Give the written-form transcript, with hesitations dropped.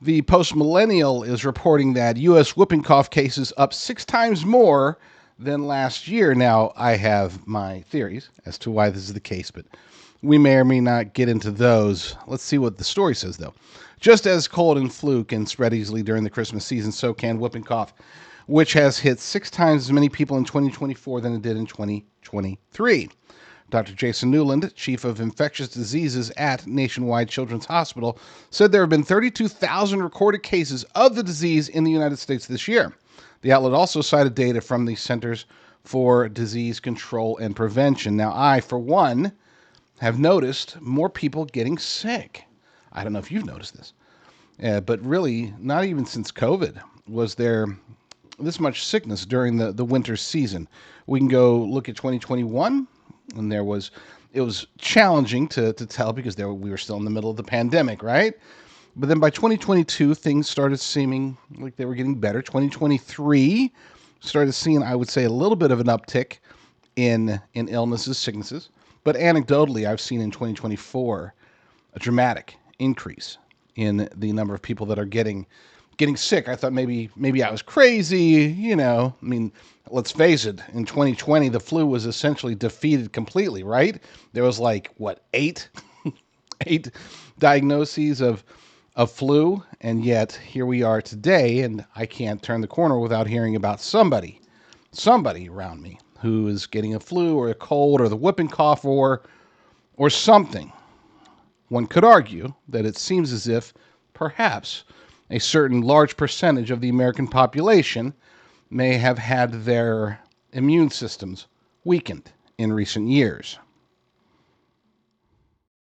The Post Millennial is reporting that U.S. whooping cough cases up 6 times more than last year. Now, I have my theories as to why this is the case, but we may or may not get into those. Let's see what the story says, though. Just as cold and flu can spread easily during the Christmas season, so can whooping cough, which has hit 6 times as many people in 2024 than it did in 2023. Dr. Jason Newland, chief of infectious diseases at Nationwide Children's Hospital, said there have been 32,000 recorded cases of the disease in the United States this year. The outlet also cited data from the Centers for Disease Control and Prevention. Now, I, for one, have noticed more people getting sick. I don't know if you've noticed this, but really, not even since COVID was there this much sickness during the winter season. We can go look at 2021, and it was challenging to tell because we were still in the middle of the pandemic, right? But then by 2022, things started seeming like they were getting better. 2023 started seeing, I would say, a little bit of an uptick in illnesses, sicknesses. But anecdotally, I've seen in 2024 a dramatic increase in the number of people that are getting sick. I thought maybe I was crazy, I mean, let's face it, in 2020 the flu was essentially defeated completely, right? There was like what, eight diagnoses of flu, and yet here we are today, and I can't turn the corner without hearing about somebody around me who is getting a flu or a cold or the whooping cough or something. One could argue that it seems as if perhaps a certain large percentage of the American population may have had their immune systems weakened in recent years.